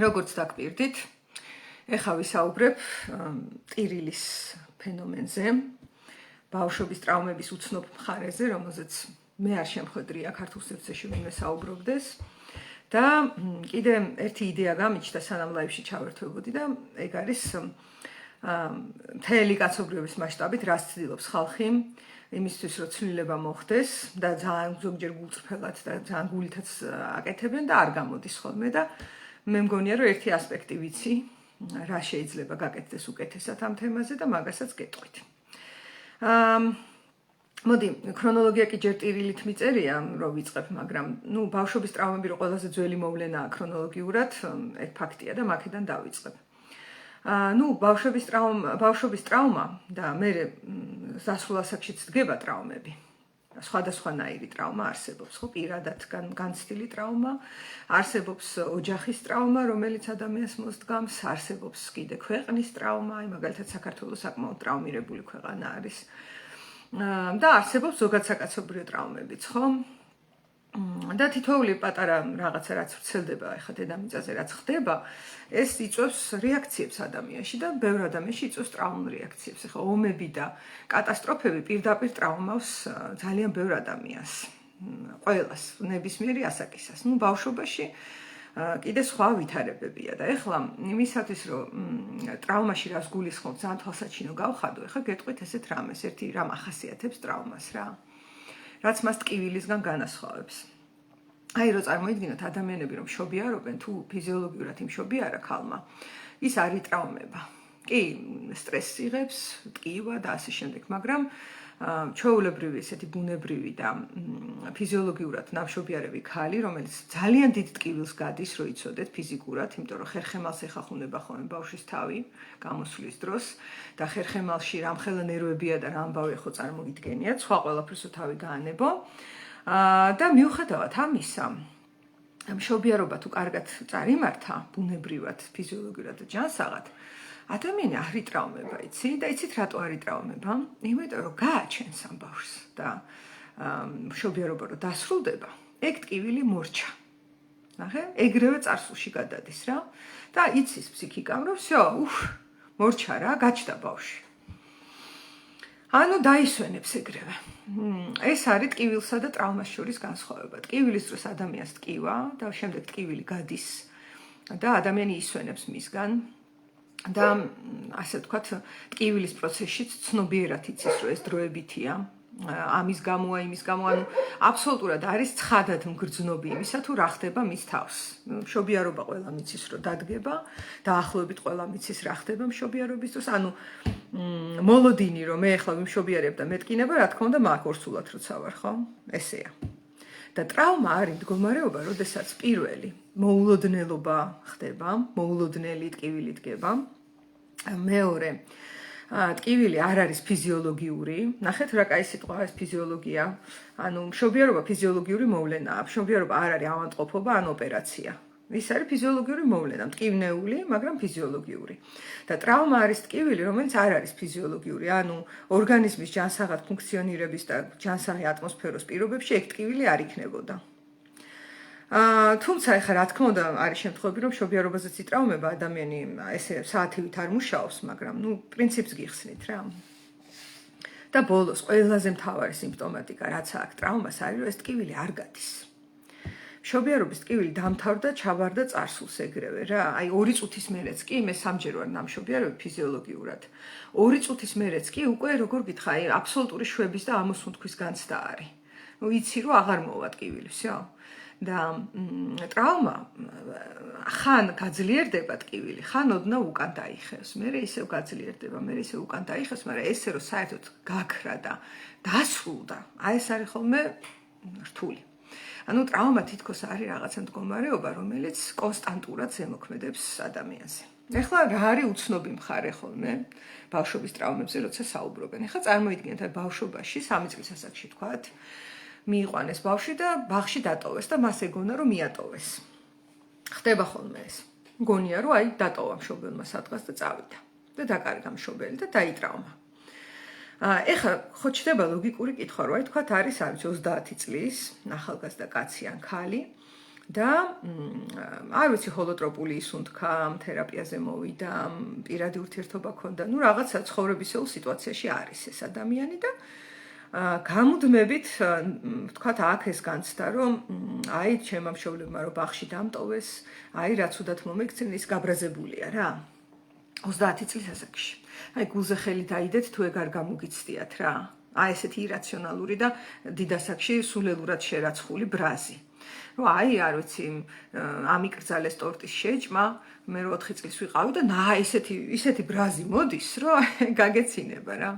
როგორც დაგპირდით, ეხლა ვისაუბრებ ტირილის ფენომენზე, ბავშვობის ტრავმების უცნობ მხარეზე, რომელზეც მე არ შემხვედრია ქართულ სივრცეში ვინმე საუბრობდეს და კიდე ერთი იდეა გამიჩნდა სანამ ლაივში ჩავერთვებოდი და ეგ არის მთელი კაცობრიობის მასშტაბით რას ცდილობს ხალხი იმისთვის რომ ცვლილება მოხდეს და ძალიან ზოგჯერ გულწრფელად და ძალიან გულითაც აკეთებენ და არ გამოდის ხოლმე და მე მგონია რომ ერთი ასპექტი ვიცი რა შეიძლება გაკეთდეს უკეთესად ამ თემაზე და მაგასაც გეტყვით. მოდი, ქრონოლოგია კი ჯერ ტირილით მიწერია რომ ვიწყებ, მაგრამ ბავშვობის ტრავმები რო ყველაზე ძველი მოვლენაა ქრონოლოგიურად, ეგ ფაქტია და მაქედან დავიწყებ. ბავშვობის ტრავმა და მე ზასრულ ასაკშიც დგება ტრავმები. სხვადასხვანაირი ტრავმა არსებობს, ხო, პირადად განცდილი ტრავმა, არსებობს ოჯახის ტრავმა, რომელიც ადამიანს მოსდგამს, არსებობს კიდე ქვეყნის ტრავმა, მაგალითად საქართველოს საკმაოდ ტრავმირებული ქვეყანა არის. და არსებობს ზოგად საკაცობრიო ტრავმებიც, ხო? და თითოეული პატარა რაღაცა რაც ვრცელდება ახლა დედამიწაზე რაც ხდება, ეს იწვევს რეაქციებს ადამიანში და ბევრ ადამიანში იწვევს ტრავმულ რეაქციებს. ახლა ომები და კატასტროფები პირდაპირ ტრავმავს ძალიან ბევრ ადამიანს. ყველას, ნებისმიერი ასაკისას. ბავშვობაში კიდე სხვა ვითარებებია და ახლა იმისათვის რომ ტრავმაში რას გულისხმობ, ძალიან თვალსაჩინო გავხადო, ახლა გეტყვით ესეთ რამეს, ერთი რამ ახასიათებს ტრავმას რა. რაც მას ტკივილისგან განასხვავებს. აი რო წარმოიდგინოთ ადამიანები რომ მშობიარობენ, თუ ფიზიოლოგიურად იმშობიარა ქალმა, ის არ იტრავმება. კი, სტრესს იღებს, ტკივა და ასე შემდეგ, მაგრამ ჩვეულებრივი ესეთი ბუნებრივი და ფიზიოლოგიურად ნამშობიარები ქალი, რომელიც ძალიან დიდ ტკივილს გადის, რო იცოდეთ ფიზიკურად, იმიტომ რომ ხერხემალს ეხახუნება ხოლმე ბავშვის თავი გამოსვლის დროს და ხერხემალში რამხელა ნერვებია და რა ამბავი ხო წარმოგიდგენიათ, სხვა ყველაფერს თავი გაანებო. და მიუხედავად ამისა, მშობიარობა თუ კარგად წარიმართა, ბუნებრივად, ფიზიოლოგიურად და ჯანსაღად, ადამიანი არ იტრავმება, იცი? და იცით რატო არ იტრავმება? იმიტომ რომ გააჩენს ამ ბავშვს და მშობიარობა რო დასრულდება, ეგ ტკივილი მორჩა. ნახე? ეგრევე წარსულში გადადის რა და იცის ფსიქიკამ რომ всё, მორჩა რა, გაჩნდა ბავშვი. ანუ დაისვენებს ეგრევე. ეს არის ტკივილსა და ტრავმას შორის განსხვავება. ტკივილის დროს ადამიანს ტკივა და შემდეგ ტკივილი გადის და ადამიანი ისვენებს მისგან და ასე ვთქვათ, ტკივილის პროცესშიც ცნობიერად იცის რომ ეს დროებითია. ამის გამო, იმის გამო, ანუ აბსოლუტურად არის ცხადად მგრძნობი იმისა თუ რა ხდება მის თავს. მშობიარობა ყველა მიცის რომ დადგება, დაახლოებით ყველა მიცის რა ხდება მშობიარობის დროს, ანუ მოლოდინი რომ მე ახლა ვიმშობიარებ და მეტკინება, რა თქმა უნდა, მაგ ორსულად როცა ვარ, ხო? ესეა. და ტრავმა არის მდგომარეობა, როდესაც პირველი მოულოდნელობა ხდება, მოულოდნელი ტკივილი დგება. მეორე ტკივილი არ არის ფიზიოლოგიური. ნახეთ რა კაი სიტყვა ეს ფიზიოლოგია. ანუ მშობიარობა ფიზიოლოგიური მოვლენაა. მშობიარობა არ არის ავადმყოფობა ან ოპერაცია. ის არის ფიზიოლოგიური მოვლენა, მტკივნეული, მაგრამ ფიზიოლოგიური. და ტრავმა არის ტკივილი, რომელიც არ არის ფიზიოლოგიური, ანუ ორგანიზმის ჯანსაღად ფუნქციონირების და ჯანსაღი ატმოსფეროს პირობებში ეგ ტკივილი არ იქნებოდა. თუმცა ეხლა რა თქმა უნდა არის შემთხვევები, რომ მშობიარობაზეც იტრავმება ადამიანი, ესე საათივით არ მუშაობს, მაგრამ პრინციპს გიხსნით რა. და ბოლოს ყველაზე მთავარი სიმპტომატიკა, რაც აქვს ტრავმას, არის რომ ეს ტკივილი არ გადის. მშობიარობის ტკივილი დამთავრდა, ჩაბარდა წარსულს ეგრევე რა. აი 2 წუთის მერეც კი მე სამჯერ ვარ ნამშობიარები ფიზიოლოგიურად. 2 წუთის მერეც კი უკვე როგორ გითხრა, აი აბსოლუტური შვების და ამოსუნთქვის განცდა არის. იცი რომ აღარ მოვა ტკივილი, всё. და ტრავმა ხან გაძლიერდება ტკივილი, ხან ოდნავ უკან დაიხევს. მე ისევ გაძლიერდება, მე ისევ უკან დაიხევს, მაგრამ ესე რომ საერთოდ გაქრა და დასრულდა, აი ეს არის ხოლმე რთული. ანუ ტრავმა თითქოს არის რაღაცა მდგომარეობა, რომელიც კონსტანტურად ზემოქმედებს ადამიანზე. ეხლა რა არის უცნობი მხარე ხოლმე ბავშვობის ტრავმებზე, როცა საუბრობენ. ეხლა წარმოიდგინეთ, აი ბავშვობაში 3 წლის ასაკში თქვათ, მიიყვანეს ბავშვი და ბაღში დატოვეს და მას ეგონა რომ მიატოვეს. ხდება ხოლმე ეს. მგონია რომ აი დატოვა მშობელმა სადღაც და წავიდა. და დაკარგა მშობელი და დაიტრავმა. ეხლა ხო ჩდება ლოგიკური კითხვა, რომ აი თქვათ არის 30 წლის ახალგაზრდა კაცი ან ქალი, და არ ვიცი ჰოლოტროპული ისუნთქა, თერაპიაზე მოვიდა, პირადი ურთიერთობა ჰქონდა, ну რაღაცა ცხოვრებისეულ სიტუაციაში არის ეს ადამიანი და გამუდმებით ვთქვათ აქ ეს განცდა რომ აი ჩემმა მშობლებმა რომ ბაღში დამტოვეს, აი რაც უდათ მომექცნენ ის გაბრაზებულია რა 30 წლის ასაკში. აი გულზე ხელი დაიდეთ თუ ეგ არ გამოგიცდიათ რა. აი ესეთი ირაციონალური და დიდ ასაკში სულელურად შერაცხული ბრაზი. რომ აი არ ვიცი ამიკრძალეს ტორტის შეჭმა, მე 4 წლის ვიყავი და ისეთი ბრაზი მოდის, რომ გაგეცინება რა.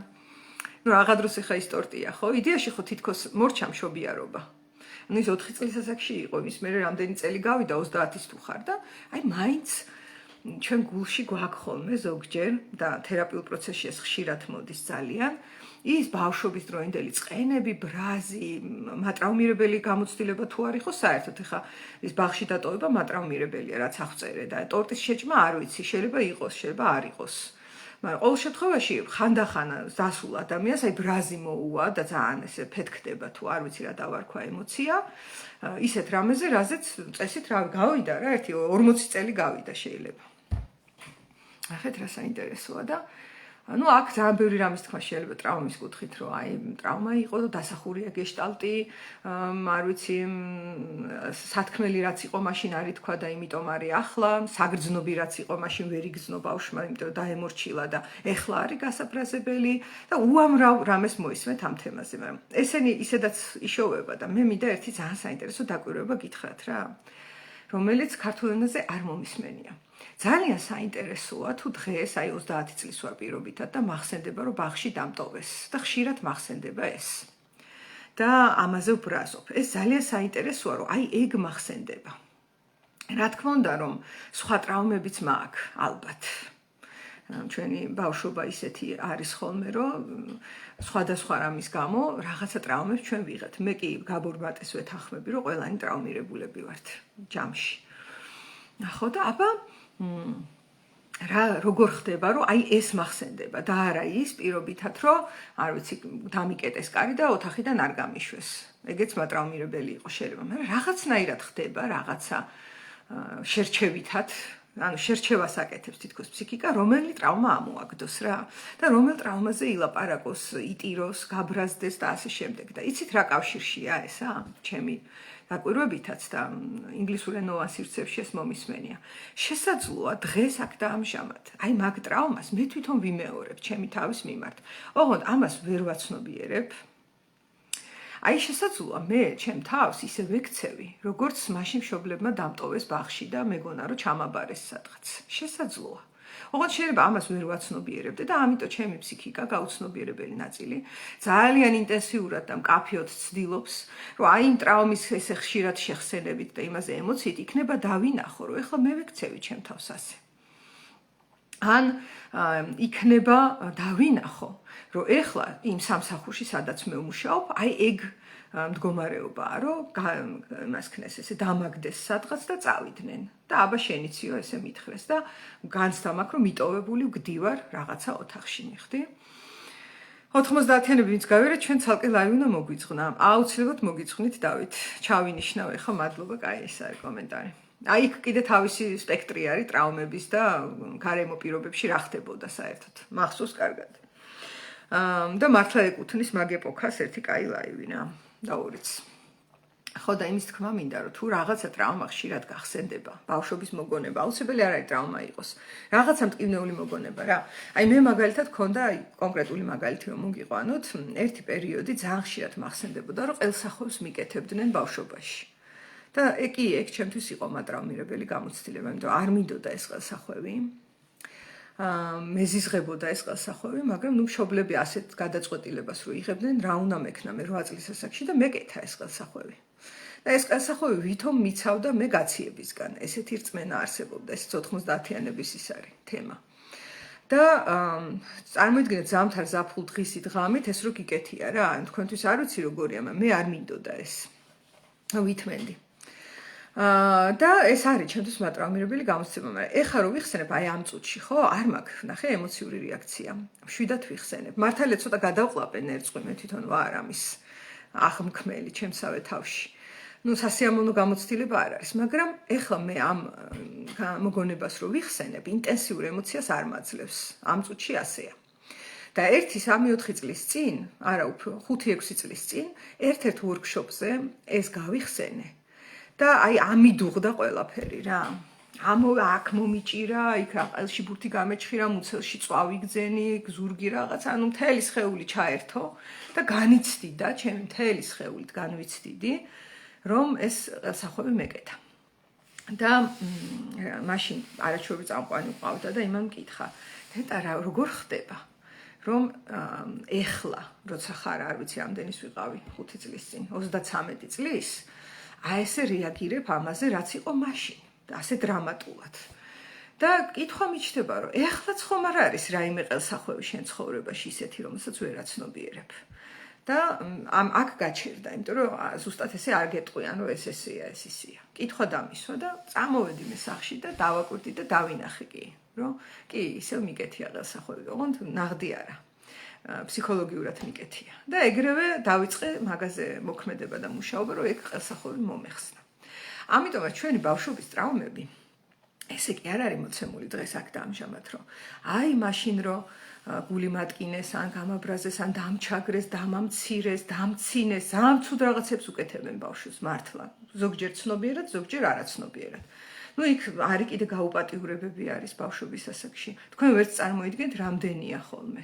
ну რაღაც დროს ახლა ის ტორტია ხო? იდეაში ხო თითქოს მორჩა მშობიარობა. ну ის 4 წლის ასაკში იყო, ის მე რამდენი წელი გავიდა 30-ის თუ ხარ და აი მაინც ჩვენ გულში გვაქვს ხოლმე ზოგჯერ და თერაპიულ პროცესში ეს ხშირად მოდის ძალიან. ის ბავშვობის დროინდელი წყენები, ბრაზი, მატრაუმირებელი გამოცდილება თუ არ იყოს საერთოდ ახლა ის ბაღში დატოვება მატრაუმირებელია რაც აღწერე და ტორტის შეჭმა არ ვიცი, შეიძლება იყოს, შეიძლება არ იყოს. მაგრამ ყოველ შემთხვევაში ხანდახან დასულ ადამიანს აი ბრაზი მოუვა და ძალიან ესე ფეთქდება თუ არ ვიცი რა დავარქვა ემოცია. ისეთ რამეზე, რაზეც წესით რა გავიდა რა, 40 წელი გავიდა შეიძლება. ახეთ რა საინტერესოა და ну აქ ძალიან ბევრი რამის თქვა შეიძლება ტრავმის კუთხით რომ აი ტრავმა იყო და დასახურია გეშტალტი არ ვიცი სათქმელი რაც იყო მაშინ არ ითქვა და იმიტომ არის ახლა საგრძნობი რაც იყო მაშინ ვერ იგრძნო ბავშვმა იმიტომ რომ დაემორჩილა და ეხლა არის გასაფრაზებელი და უამრავ რამეს მოისმენთ ამ თემაზე მაგრამ ესენი ისედაც იშოვება და მე მინდა ერთი ძალიან საინტერესო დაკვირვება გითხრათ რა რომელიც ქართულ ენაზე არ მომისმენია ძალიან საინტერესოა თუ დღეს აი 30 წლის ვარ პირობითად და მახსენდება რომ ბაღში დამტოვეს და ხშირად მახსენდება ეს. და ამაზე ვბრაზობ. ეს ძალიან საინტერესოა რომ აი ეგ მახსენდება. რა თქმა უნდა რომ სხვა ტრავმებიც მაქვს ალბათ. ჩვენი ბავშვობა ისეთი არის ხოლმე რომ სხვადასხვა რამის გამო რაღაცა ტრავმებს ჩვენ ვიღებთ. მე კი გაბორმატეს ვეთანხმები რომ ყველანი ტრავმირებულები ვართ ჯამში. ნახო და აბა რა როგორ ხდება რომ აი ეს მახსენდება და არა ის პირობითად რომ არ ვიცი დამიკეტეს კარი და ოთახიდან არ გამიშვეს. ეგეც მატრაუმირებელი იყო შეიძლება, მაგრამ რაღაცნაირად ხდება რაღაცა შერჩევითად, ანუ შერჩევას აკეთებს თითქოს ფსიქიკა, რომელი ტრავმა ამოაგდოს რა და რომელ ტრავმაზე ილაპარაკოს, იტიროს, გაბრაზდეს და ასე შემდეგ. და იცით რა კავშირშია ესა? ჩემი დაკვირვებითაც და ინგლისურ ენოვან სივრცეებში ეს მომისმენია. შესაძლოა დღეს აქ და ამჟამად, აი მაგ ტრავმას მე თვითონ ვიმეორებ ჩემი თავის მიმართ. ოღონდ ამას ვერ ვაცნობიერებ. აი შესაძლოა მე ჩემ თავს ისე ვექცევი, როგორც მაშინ მშობლებმა დამტოვეს ბაღში და მეგონა რომ ჩამაბარეს სადღაც. შესაძლოა. ოღონდ შეიძლება ამას ვერ ვაცნობიერებდე და ამიტომ ჩემი ფსიქიკა გაუცნობიერებელი ნაწილი ძალიან ინტენსიურად და მკაფიოდ ცდილობს, რომ აი იმ ტრავმის ესე ხშირად შეხსენებით და იმაზე ემოციით იქნება დავინახო, რომ ეხლა მე ვექცევი ჩემ თავს ასე. ან იქნება დავინახო, რომ ეხლა იმ სამსახურში სადაც მე ვმუშაობ, აი ეგ მდგომარეობაა, რომ იმას ქნეს ესე დამაგდეს სადღაც და წავიდნენ. და აბა შენიციო ესე მითხრეს და განცდა მაქვს რომ მიტოვებული ვგდივარ რაღაცა ოთახში მიხდი. 90-იანები ვინც გავერეთ, ჩვენ ცალკე ლაივი უნდა მოგვიწყნა. აუცილებლად მოგიწყვნით დავით. ჩავინიშნავ ეხლა მადლობა, კაი ეს არის კომენტარი. აი იქ კიდე თავისი სპექტრი არის ტრავმების და გარემო პირობებში რა ხდებოდა საერთოდ. მახსოვს კარგად. და მართლა ეკუთვნის მაგ ეპოქას ერთი კაი ლაივი რა. და ორიც. ხო და იმის თქმა მინდა რომ თუ რაღაცა ტრავმა ხშირად გახსენდება, ბავშვობის მოგონება, აუცილებელი არ არის ტრავმა იყოს. რაღაცა მტკივნეული მოგონება რა. აი მე მაგალითად მქონდა კონკრეტული მაგალითი რომ მოგიყვანოთ, ერთი პერიოდი ძალიან ხშირად მახსენდებოდა რომ ყელსახვევს მიკეთებდნენ ბავშვობაში. და ეგ ჩემთვის იყო მატრაუმირებელი გამოცდილება, იმიტომ არ მინდოდა ეს ყელსახვევი. მეზიზღებოდა ეს ყელსახვევი, მაგრამ ნუ მშობლები ასეთ გადაწყვეტილებას რო იღებდნენ, რა უნდა მექნა მე 8 წლის ასაკში და მეკეთა ეს ყელსახვევი. და ეს ყელსახვევი ვითომ მიცავდა მე გაციებისგან. ესეთი რწმენა არსებობდა, ეს 90-იანების ის არის თემა. და წარმოიდგინეთ ზამთარ ზაფხულ დღისით ღამით ეს რო გიკეთია რა, თქვენთვის არ ვიცი როგორია, მე არ მინდოდა ეს. ვითმენდი. და ეს არის ჩემთვის მატრაუმირებელი გამოცდილება, მაგრამ ეხლა რო ვიხსენებ აი ამ წუთში, ხო, არ მაქვს, ნახე, ემოციური რეაქცია. მშვიდად ვიხსენებ. მართალია ცოტა გადავყლაპენ ერწყმი, მე თვითონ ვარ ამის აღმქმელი ჩემსავე თავში. სასიამოვნო გამოცდილება არ არის, მაგრამ ეხლა მე ამ მოგონებას რო ვიხსენებ, ინტენსიურ ემოციას არ მაძლევს. ამ წუთში ასეა. და 1-3-4 წლის წინ, არა უფრო 5-6 წლის წინ, ერთ-ერთ ვორქშოპზე ეს გავიხსენე და აი ამიდუღდა ყველაფერი რა. აქ მომიჭირა, იქ რაყელში ბურთი გამეჭხირა, მუცელში წვავი გძენი, ზურგი რაღაც, ანუ მთელი სხეული ჩაერთო და განიცდიდა, ჩემი მთელი სხეულით განვიცდიდი, რომ ეს ყელსახვევი მეკეთა. და მაშინ არაჩვეულებრივი წამყვანი ვყავდა და იმან მკითხა, დეტა როგორ ხდება? რომ ეხლა, როცა ხარ, არ ვიცი, რამდენის ვიყავი 5 წლის წინ, 33 წლის, აი ესე რეაგირებ ამაზე, რაც იყო მაშინ. ასე დრამატულად. და კითხვა მიჩნდება, რომ ეხლაც ხომ არ არის რაიმე ყელსახვევი შენ ცხოვრებაში ისეთი, რომელსაც ვერ აცნობიერებ. და აქ გაჩერდა, იმიტომ რომ ზუსტად ესე არ გეტყვიან, რომ ეს ესეა, ეს ისია. კითხვა დამისვა და წამოვედი მე სახლში და დავაკვირდი და დავინახე კი, რომ კი, ისევ მიკეთია ყელსახვევი, ოღონდ ნაღდი არა. ფსიქოლოგიურად მიკეთია. და ეგრევე დავიწყე მაგაზე მოქმედება და მუშაობა, რომ ეგ ყელსახვევი მომეხსნა. ამიტომაც ჩვენი ბავშვობის ტრავმები ესე კი არ არის მოცემული დღეს აქ და ამჟამად, რომ აი მაშინ რომ გული მატკინეს, ან გამაბრაზეს, ან დამჩაგრეს, დამამცირეს, დამცინეს, ამ ცუდ რაღაცებს უკეთებენ ბავშვს მართლა. ზოგჯერ ცნობიერად, ზოგჯერ არაცნობიერად. იქ არის კიდე გაუპატიურებები არის ბავშვობის ასაკში. თქვენ ვერც წარმოიდგენთ, რამდენია ხოლმე.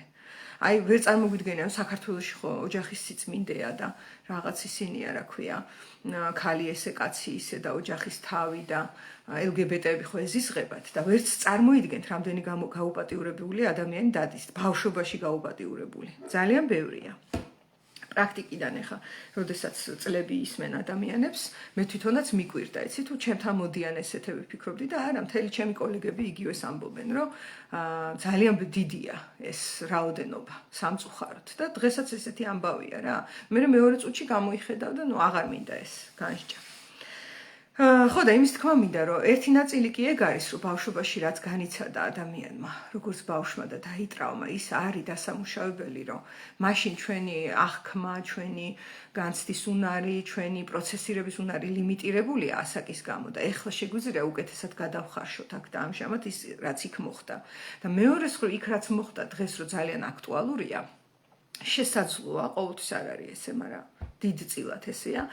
აი ვერ წარმოგვიდგენია, რომ საქართველოში ხო ოჯახის სიწმინდეა და რაღაც ისინია, რა ქვია, ქალი ესე, კაცი ისე და ოჯახის თავი და LGBT-ები ხო ეზიზღებათ და ვერც წარმოიდგენთ, რამდენი გაუპატიურებული ადამიანი დადის, ბავშვობაში გაუპატიურებული. ძალიან ბევრია. პრაქტიკიდან ახლა, როდესაც წლები ისმენ ადამიანებს, მე თვითონაც მიკვირდა, იცი თუ ჩემთან მოდიან ესეთები ფიქრობდი და არა, მთელი ჩემი კოლეგები იგივეს ამბობენ, რომ ძალიან დიდია ეს რაოდენობა სამწუხაროდ და დღესაც ესეთი ამბავია რა. მე მეორე წუთში გამოიხედავ და აღარ მინდა ეს განსჯა. ხო და იმის თქმა მინდა, რომ ერთი ნაწილი კი ეგ არის, რომ ბავშვობაში რაც განიცადა ადამიანმა, როგორც ბავშვმა და დაიტრაუმა, ის არის დასამუშავებელი, რომ მაშინ ჩვენი აღქმა, ჩვენი განცდის უნარი, ჩვენი პროცესირების უნარი ლიმიტირებულია ასაკის გამო და ეხლა შეგვიძლია უკეთესად გადავხარშოთ აქ და ამჟამად ის რაც იქ მოხდა. და მეორეს მხრივ იქ რაც მოხდა დღეს, რომ ძალიან აქტუალურია, შესაძლოა, ყოველთვის არ არის ესე, მაგრამ დიდწილად ესეა.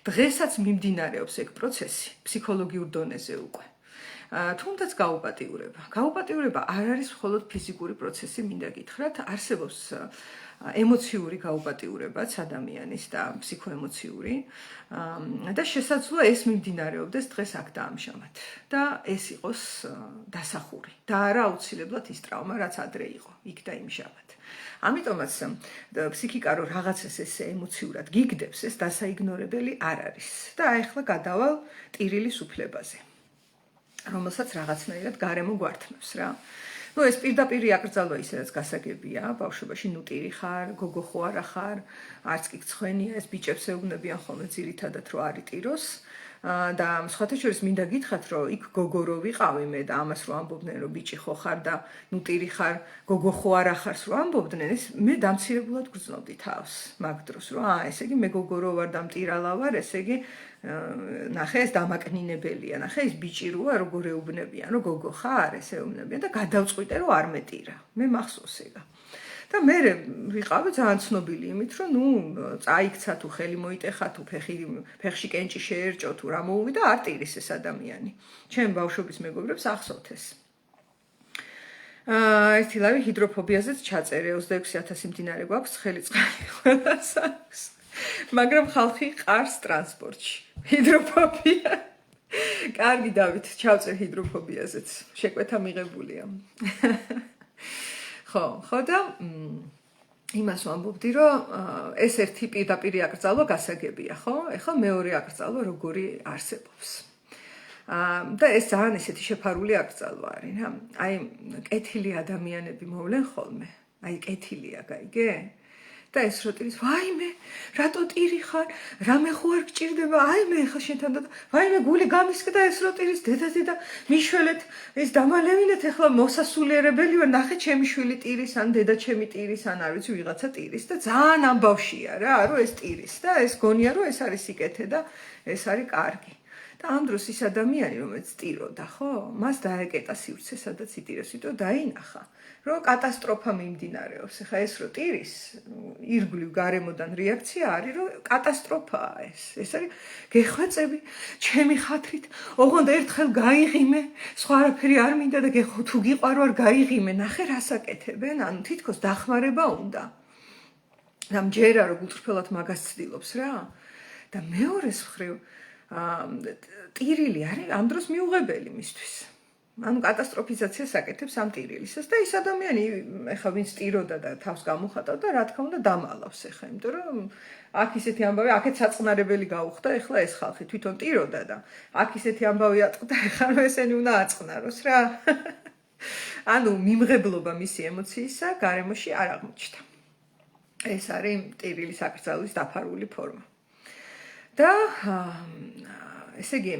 დღესაც მიმდინარეობს ეგ პროცესი ფსიქოლოგიურ დონეზე უკვე. თუნდაც გაუპატიურება. გაუპატიურება არ არის მხოლოდ ფიზიკური პროცესი, მინდა გითხრათ, არსებობს ემოციური გაუპატიურებაც ადამიანის და ფსიქოემოციური და შესაძლოა ეს მიმდინარეობდეს დღეს აქ და ამჟამად და ეს იყოს დასახური და არა აუცილებლად ის ტრავმა, რაც ადრე იყო, იქ და იმჟამად. ამიტომაც ფსიქიკა რო რაღაცას ესე ემოციურად გიგდებს, ეს დასაიგნორებელი არ არის. და ახლა გადავალ ტირილის უფლებაზე, რომელსაც რაღაცნაირად გარემო გვართმევს რა. ეს პირდაპირი აკრძალვა ისედაც გასაგებია, ბავშვობაში ტირი ხარ, გოგო ხო არა ხარ, არც კი ცხენია, ეს ბიჭებს ეუბნებიან ხოლმე ძირითადად რომ არ იტიროს. და სხვათა შორის მინდა გითხრათ, რომ იქ გოგო რო ვიყავი მე და ამას რო ამბობდნენ, რომ ბიჭი ხო ხარ და ტირი ხარ, გოგო ხო არა ხარს რო ამბობდნენ, ეს მე დამცირებულად გრძნობდი თავს მაგ დროს, რომ ესე იგი მე გოგო რო ვარ და მტირალა ვარ, ესე იგი ნახე ეს დამაკნინებელია, ნახე ეს ბიჭი როა როგორ ეუბნებიან, რომ გოგო ხარ, ესე ეუბნებიან და გადავწყვიტე, რომ არ მეტირა. მე მახსოვს ეგა. და მე ვიყავი ძალიან ცნობილი იმით, რომ წაიქცა თუ ხელი მოიტეხა თუ ფეხში კენჭი შეერჭო თუ რა მოუვიდა, არ ტირის ეს ადამიანი. ჩემ ბავშვობის მეგობრებს ახსოვთ ეს. ერთი ლავი ჰიდროფობიაზეც ჩაწერე, 26,000 მდინარე გვაქვს, ხელი წყალი ყველას აქვს. მაგრამ ხალხი ყარს ტრანსპორტში. ჰიდროფობია. კარგი დავით, ჩავწერ ჰიდროფობიაზეც. შეკვეთა მიღებულია. ხო და იმას ვამბობდი, რომ ეს ერთი პირდაპირი აკრძალვა გასაგებია, ხო? ეხლა მეორე აკრძალვა როგორი არსებობს. და ეს ძალიან ესეთი შეფარული აკრძალვა არის, რა. აი, კეთილი ადამიანები მოვლენ ხოლმე. აი, კეთილია, გაიგე? და ეს რო ტირის, ვაიმე, რატო ტირი ხარ? რამე ხო არ გჭირდება? აიმე, ხა შენთან და ვაიმე, გული გამისკდა ეს რო ტირის, დედა, მიშველეთ, ეს დამალევინეთ, ეხლა მოსასულიერებელი ვარ, ნახე ჩემი შვილი ტირის, ან დედა ჩემი ტირის, ან არ ვიცი, ვიღაცა ტირის და ძალიან ამბავშია რა, რომ ეს ტირის და ეს გონია, რომ ეს არის სიკეთე და ეს არის კარგი. და ამ დროს ის ადამიანი, რომელიც ტიროდა, ხო? მას დაეკეტა სივრცე, სადაც იტირებს, იმიტომ დაინახა, რომ კატასტროფა მიმდინარეობს. ეხლა ეს რო ტირის, ირგვლივ გარემოდან რეაქცია არის, რომ კატასტროფაა ეს. ეს არის გეხვეწები, ჩემი ხათრით, ოღონდ ერთხელ გაიღიმე, სხვა არაფერი არ მინდა და თუ გიყვარო არ გაიღიმე, ნახე რას აკეთებენ, ანუ თითქოს დახმარება უნდა. და მჯერა რომ გულწრფელად მაგას ცდილობს რა. და მეორეს მხრივ ტირილი არის ამ დროს მიუღებელი მისთვის. ანუ კატასტროფიზაციას აკეთებს ამ ტირილისას და ის ადამიანი ეხა ვინც ტიროდა და თავს გამოხატავდა, რა თქმა უნდა დამალავს ეხა, იმიტომ რომ აქ ისეთი ამბავი, აქეთ საწყნარებელი გაუხდა, ეხლა ეს ხალხი თვითონ ტიროდა და აქ ისეთი ამბავი ატყდა, ეხლა რომ ესენი უნდა აწყნაროს რა. ანუ მიმღებლობა მისი ემოციისა გარემოში არ აღმოჩნდა. ეს არის ტირილის აკრძალვის დაფარული ფორმა. და ესე იგი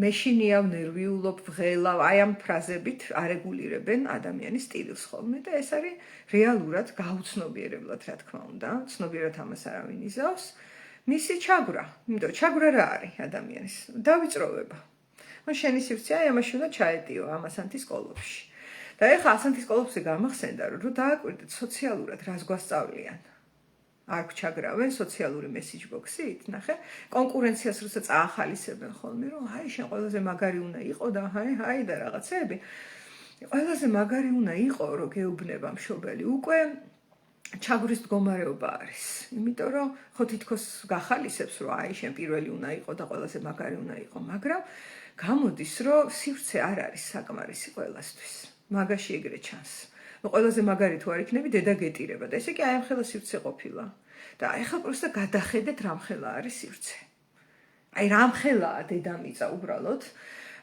მეშინიავ, ნერვიულობ, ვღელავ, აი ამ ფრაზებით არეგულირებენ ადამიანის ტირილს ხოლმე და ეს არის რეალურად გაუცნობიერებლად, რა თქმა უნდა, ცნობიერად ამას არავინ იზავს, მისი ჩაგვრა, იმიტომ ჩაგვრა რა არის ადამიანის? დავიწროვება. მან შენი სივრცე აი ამაში უნდა ჩაეტიო ამას ანტისკოლოფში. და ეხლა ასანთის კოლოფზე გამახსენდა, რომ დააკვირდეთ სოციალურად რას გვასწავლიან. არ გვჩაგრავენ სოციალური მესიჯ ბოქსით, ნახე, კონკურენციას როცა წაახალისებენ ხოლმე, რომ აი შენ ყველაზე მაგარი უნდა იყო და აი და რაღაცები. ყველაზე მაგარი უნდა იყო, რომ გეუბნება მშობელი, უკვე ჩაგვრის მდგომარეობა არის. იმიტომ რომ ხო თითქოს გახალისებს, რომ აი შენ პირველი უნდა იყო და ყველაზე მაგარი უნდა იყო, მაგრამ გამოდის, რომ სივრცე არ არის საკმარისი ყველასთვის. მაგაში ეგრე ჩანს. ყველაზე მაგარი თუ არ იქნები, დედა გეტირება და ესე კი აი ამ ხელა სივრცე ყოფილა. და ეხლა პროსტა გადახედეთ რამ ხელა არის სივრცე. აი რამ ხელაა დედამიწა უბრალოდ,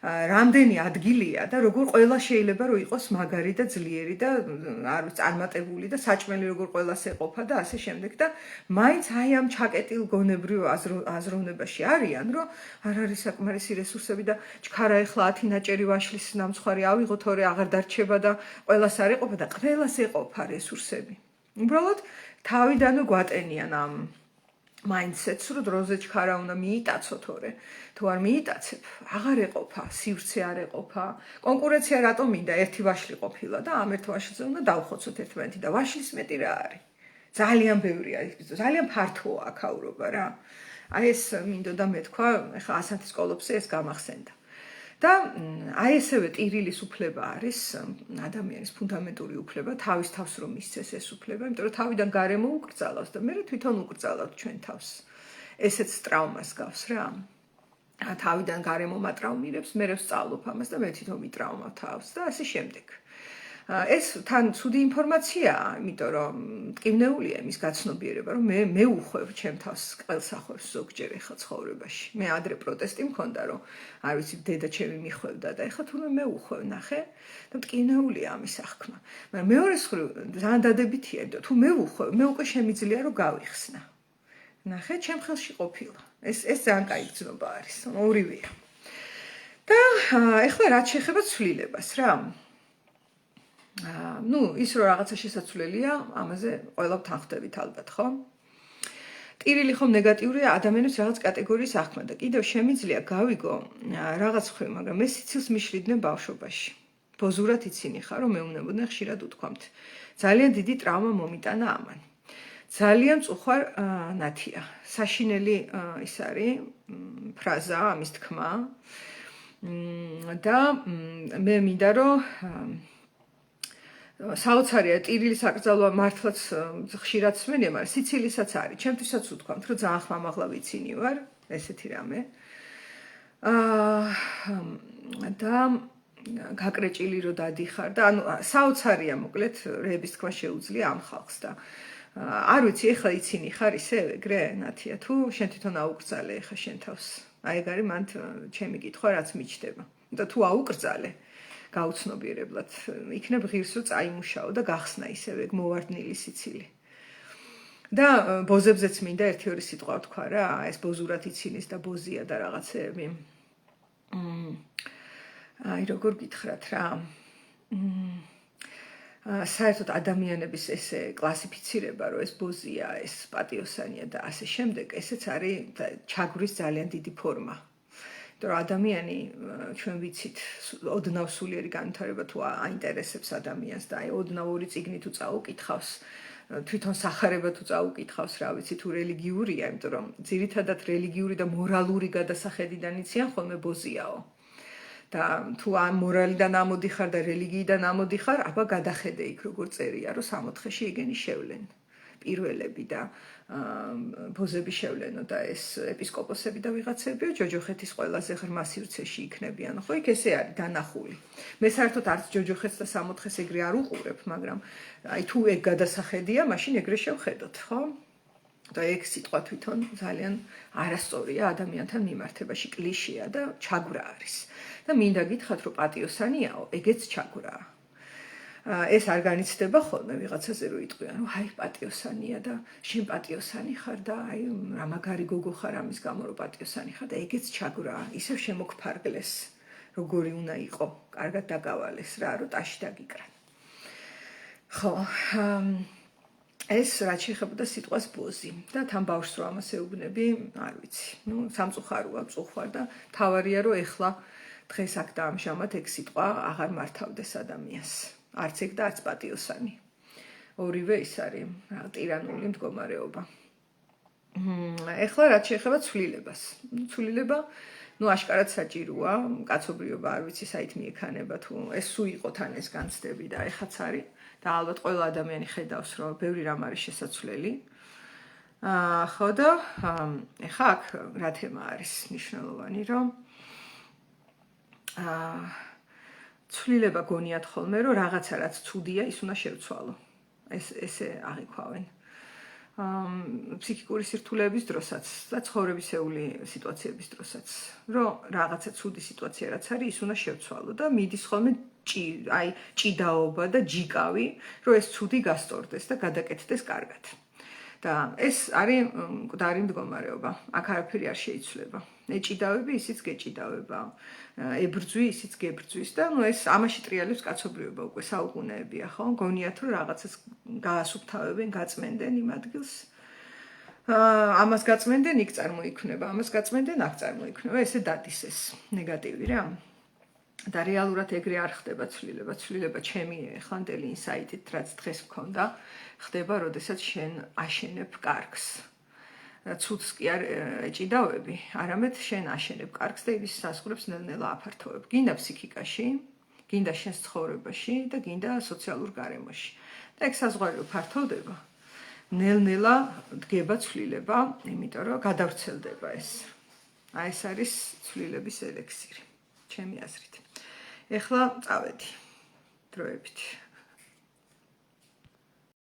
რამდენი ადგილია და როგორ ყველა შეიძლება რომ იყოს მაგარი და ძლიერი და არ ვიცი წარმატებული და საჭმელი როგორ ყველას ეყოფა და ასე შემდეგ და მაინც აი ამ ჩაკეტილ გონებრივ აზროვნებაში არიან, რომ არ არის საკმარისი რესურსები და ჩქარა ეხლა 10 ნაჭერი ვაშლის ნამცხვარი ავიღოთ, თორე აღარ დარჩება და ყველას არ ეყოფა და ყველას ეყოფა რესურსები. უბრალოდ თავიდანვე გვატენიან ამ mindset-ს, რომ დროზე ჩქარა უნდა მიიტაცო, თორე თუ არ მიიტაცებ, აღარ ეყოფა, სივრცე არ ეყოფა. კონკურენცია რატომ მინდა? ერთი ვაშლი ყოფილა და ამ ერთ ვაშლზე უნდა დავხოცოთ ერთმანეთი და ვაშლის მეტი რა არის? ძალიან ბევრია, ძალიან ფართოა აქაურობა რა. აი ეს მინდოდა მეთქვა, ეხლა ასანთის კოლოფზე ეს გამახსენდა. და აი ესევე ტირილის უფლება არის ადამიანის ფუნდამენტური უფლება, თავის თავს რომ მისცეს ეს უფლება, იმიტომ რომ თავიდან გარემო უკრძალავს და მე თვითონ უკრძალავთ ჩვენ თავს. ესეც ტრაუმას გავს რა. თავიდან გარემო მატრაუმირებს, მე ვსწავლობ ამას და მე თვითონ მიტრაუმავ თავს და ასე შემდეგ. ეს თან ცუდი ინფორმაციაა, იმიტომ რომ მტკივნეულია იმის გაცნობიერება, რომ მე უხვევ ჩემ თავს ყველსახვევს ზოგჯერ ეხლა ცხოვრებაში. მე ადრე პროტესტი მქონდა, რომ არ ვიცი, დედა ჩემი მიხვევდა და ეხლა თუნდაც მე უხვევ, ნახე, და მტკივნეულია ამის აღქმა. მაგრამ მეორეს მხრივ ძალიან დადებითია, იმიტომ თუ მე უხვევ, მე უკვე შემიძლია რომ გავიხსნა. ნახე, ჩემ ხელში ყოფილა. ეს ძალიან კაი გზნობა არის, ორივეა. და ეხლა რაც შეეხება ცვლილებას რა. ის რომ რაღაცა შესაძლებელია, ამაზე ყველა თანხდებით ალბათ, ხო? ტირილი ხომ ნეგატიურია ადამიანის რაღაც კატეგორიის აღქმა და კიდევ შემიძლია გავიგო რაღაც ხრი, მაგრამ მე სიცილს მიშლიდნენ ბავშვობაში. ბოზურად იცინი ხარ, რომ მეუნებოდნენ ხშირად უთქვამთ. ძალიან დიდი ტრავმა მომიტანა ამან. ძალიან წუხარ ნათია. საშინელი ის არის ფრაზა, ამის თქმა. და მე მინდა რომ საოცარია ტირილის აკრძალვა მართლაც ხშირად სმენია, მაგრამ სიცილისაც არის. ჩემთვისაც უთქვამთ, რომ ძალიან ხმამაღლა ვიცინი ვარ, ესეთი რამე. და გაკრეჭილი რომ დადიხარ და ანუ საოცარია მოკლედ რეების თქვა შეუძლია ამ ხალხს და არ ვიცი, ეხლა იცინი ხარ ისე ეგრე ნათია თუ შენ თვითონ აუკრძალე ეხლა შენ თავს. აი ეგ არის მანდ ჩემი კითხვა რაც მიჩნდება. და თუ აუკრძალე გაუცნობიერებლად იქნებ ღირს რომ წაიმუშაო და გახსნა ისევე მოვარდნილი სიცილი. და ბოზებზეც მინდა ერთი-ორი სიტყვა ვთქვა რა, ეს ბოზურად იცინის და ბოზია და რაღაცეები. აი როგორ გითხრათ რა. საერთოდ ადამიანების ესე კლასიფიცირება, რომ ეს ბოზია, ეს პატიოსანია და ასე შემდეგ, ესეც არის ჩაგვრის ძალიან დიდი ფორმა. იმიტომ რომ ადამიანი ჩვენ ვიცით, ოდნავ სულიერი განვითარება თუ აინტერესებს ადამიანს და აი ოდნავ ორი წიგნი თუ წაუკითხავს, თვითონ სახარება თუ წაუკითხავს, რა ვიცი, თუ რელიგიურია, იმიტომ რომ ძირითადად რელიგიური და მორალური გადასახედიდან იციან ხოლმე ბოზიაო. და თუ ამ მორალიდან ამოდიხარ და რელიგიიდან ამოდიხარ, აბა გადახედე იქ როგორ წერია, რომ 60-ში ეგენი შევლენ პირველები და ბოზები შევლენო და ეს ეპისკოპოსები და ვიღაცებიო ჯოჯოხეთის ყველაზე ღრმა სივრცეში იქნებიან. ხო, იქ ესე არის დანახული. მე საერთოდ არც ჯოჯოხეთს და 60-ს ეგრე არ უყურებ, მაგრამ აი თუ ეგ გადასახედია, მაშინ ეგრე შევხედოთ, ხო? და ეგ სიტყვა თვითონ ძალიან არასწორია ადამიანთან მიმართებაში, კლიშეა და ჩაგვრა არის. და მინდა გითხრათ, რომ პატიოსანიაო, ეგეც ჩაგვრაა. ეს არ განიცდება ხოლმე ვიღაცაზე რო იტყვიან, რომ აი პატიოსანია და შენ პატიოსანი ხარ და აი რა მაგარი გოგო ხარ ამის გამო რომ პატიოსანი ხარ და ეგეც ჩაგვრაა, ისევ შემოგფარგლეს, როგორი უნდა იყო, კარგად დაგავალეს რა, რომ ტაში დაგიკრან. ხო, ეს რაც შეეხებოდა სიტყვას ბოზი და თან ბავშვს რო ამას ეუბნები, არ ვიცი. სამწუხაროა, მწუხვარ და თავარია რომ ეხლა დღეს აქ და ამჟამად ეგ სიტყვა აღარ მართავდეს ადამიანს. არც ეგ და არც პატიოსანი. ორივე ის არის ტირანული მდგომარეობა. ეხლა რაც შეეხება ცვლილებას. ცვლილება, აშკარად საჭიროა, კაცობრიობა არ ვიცი საით მიექანება თუ ეს სულ იყო თან ეს განცდები და ეხაც არის და ალბათ ყველა ადამიანი ხედავს, რომ ბევრი რამ არის შესაძლებელი. ხო და ეხლა აქ რა თემა არის მნიშვნელოვანი, რომ ცვლილება გონიათ ხოლმე, რომ რაღაცა რაც ცუდია, ის უნდა შევცვალო. ესე აღიქვავენ. ფსიქიკური სირთულეების დროსაც და ცხოვრებისეული სიტუაციების დროსაც, რომ რაღაცა ცუდი სიტუაცია რაც არის, ის უნდა შევცვალო და მიდის ხოლმე აი ჭიდაობა და ჯიკავი, რომ ეს ცუდი გასწორდეს და გადაკეთდეს კარგად. და ეს არის მკვდარი მდგომარეობა. აქ არაფერი არ შეიცვლება. ეჭიდავები, ისიც გეჭიდავება. ებრძვი, ისიც გებრძვის და ეს ამაში ტრიალებს კაცობრიობა უკვე საუკუნეებია, ხო? გონიათ რომ რაღაცას გაასუფთავებენ, გაწმენდენ იმ ადგილს. ამას გაწმენდენ, იქ წარმოიქმნება, ამას გაწმენდენ, აქ წარმოიქმნება. ესე დადის ეს ნეგატივი რა. და რეალურად ეგრე არ ხდება ცვლილება. ცვლილება ჩემი ახლანდელი ინსაიტით, რაც დღეს მქონდა, ხდება, როდესაც შენ აშენებ კარგს. ცუდს კი არ ეჭიდავები, არამედ შენ აშენებ კარგს და ის საზღვრებს ნელ-ნელა აფართოვებ. გინდა ფსიქიკაში, გინდა შენს ცხოვრებაში და გინდა სოციალურ გარემოში. და ეგ საზღვარი ფართოვდება, ნელ-ნელა დგება ცვლილება, იმიტომ რომ გადავრცელდება ეს. აი ეს არის ცვლილების ელექსირი, ჩემი აზრით. ეხლა წავედი დროებით.